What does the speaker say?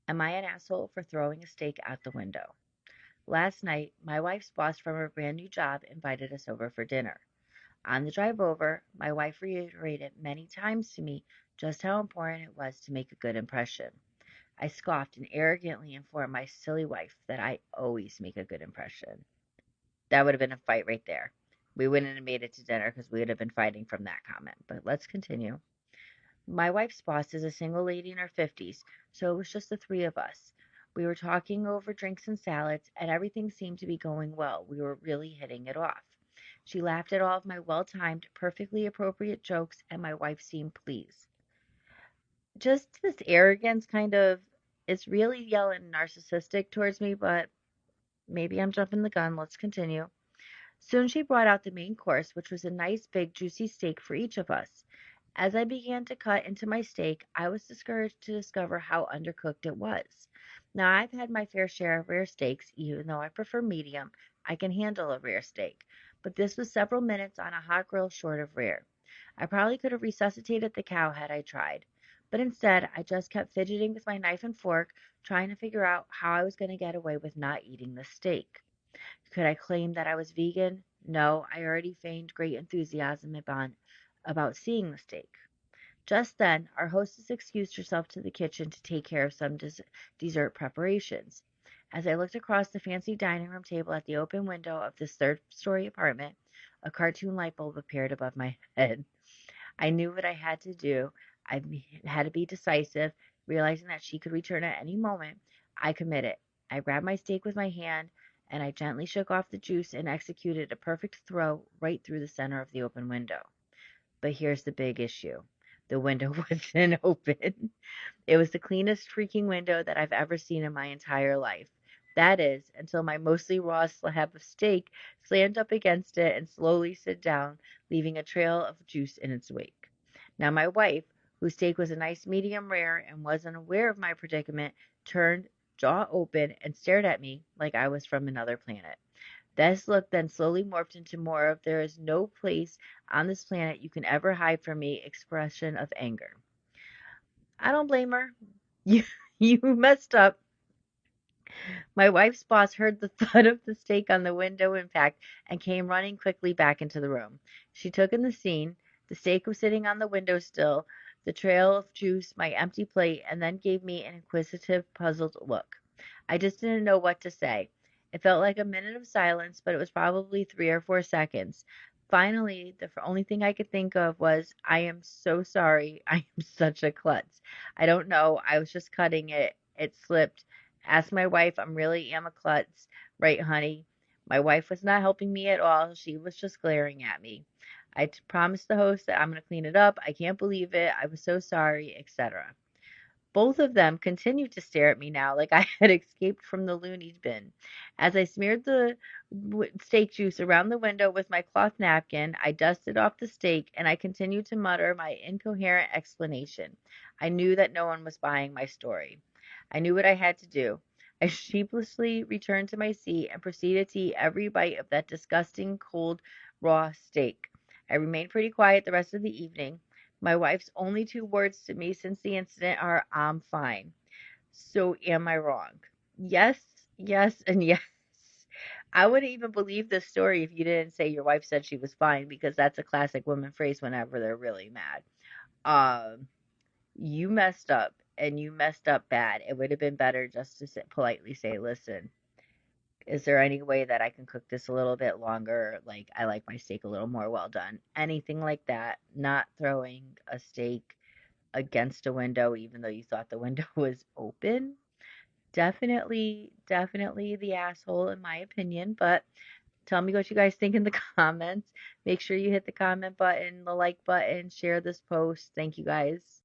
Am I an asshole for throwing a steak out the window? Last night, my wife's boss from her brand new job invited us over for dinner. On the drive over, my wife reiterated many times to me just how important it was to make a good impression. I scoffed and arrogantly informed my silly wife that I always make a good impression. That would have been a fight right there. We wouldn't have made it to dinner because we would have been fighting from that comment. But let's continue. My wife's boss is a single lady in her 50s, so it was just the three of us. We were talking over drinks and salads, and everything seemed to be going well. We were really hitting it off. She laughed at all of my well timed, perfectly appropriate jokes, and my wife seemed pleased. Just this arrogance kind of is really yelling narcissistic towards me, but maybe I'm jumping the gun. Let's continue. Soon she brought out the main course, which was a nice big juicy steak for each of us. As I began to cut into my steak, I was discouraged to discover how undercooked it was. Now, I've had my fair share of rare steaks, even though I prefer medium. I can handle a rare steak, but this was several minutes on a hot grill short of rare. I probably could have resuscitated the cow had I tried, but instead, I just kept fidgeting with my knife and fork, trying to figure out how I was going to get away with not eating the steak. Could I claim that I was vegan? No, I already feigned great enthusiasm about seeing the steak. Just then, our hostess excused herself to the kitchen to take care of some dessert preparations. As I looked across the fancy dining room table at the open window of this third-story apartment, a cartoon light bulb appeared above my head. I knew what I had to do. I had to be decisive, realizing that she could return at any moment. I committed. I grabbed my steak with my hand, and I gently shook off the juice and executed a perfect throw right through the center of the open window. But here's the big issue. The window wasn't open. It was the cleanest freaking window that I've ever seen in my entire life. That is, until my mostly raw slab of steak slammed up against it and slowly slid down, leaving a trail of juice in its wake. Now, my wife, whose steak was a nice medium rare and wasn't aware of my predicament, turned, jaw open, and stared at me like I was from another planet. This look then slowly morphed into more of "there is no place on this planet you can ever hide from me" expression of anger. I don't blame her. You you messed up. My wife's boss heard the thud of the steak on the window impact and came running quickly back into the room. She took in the scene. The steak was sitting on the window sill, the trail of juice, my empty plate, and then gave me an inquisitive, puzzled look. I just didn't know what to say. It felt like a minute of silence, but it was probably 3 or 4 seconds. Finally, the only thing I could think of was, "I am so sorry. I am such a klutz. I don't know. I was just cutting it. It slipped. Ask my wife. I'm really am a klutz. Right, honey?" My wife was not helping me at all. She was just glaring at me. I promised the host that I'm going to clean it up. I can't believe it. I was so sorry, etc. Both of them continued to stare at me now like I had escaped from the loony bin. As I smeared the steak juice around the window with my cloth napkin, I dusted off the steak and I continued to mutter my incoherent explanation. I knew that no one was buying my story. I knew what I had to do. I sheepishly returned to my seat and proceeded to eat every bite of that disgusting cold raw steak. I remained pretty quiet the rest of the evening. My wife's only 2 words to me since the incident are, "I'm fine." So am I wrong? Yes, yes, and yes. I wouldn't even believe this story if you didn't say your wife said she was fine, because that's a classic woman phrase whenever they're really mad. Um, you messed up, and you messed up bad. It would have been better just to politely say, "Listen, is there any way that I can cook this a little bit longer? Like, I like my steak a little more well done." Anything like that. Not throwing a steak against a window even though you thought the window was open. Definitely, definitely the asshole in my opinion. But tell me what you guys think in the comments. Make sure you hit the comment button, the like button, share this post. Thank you guys.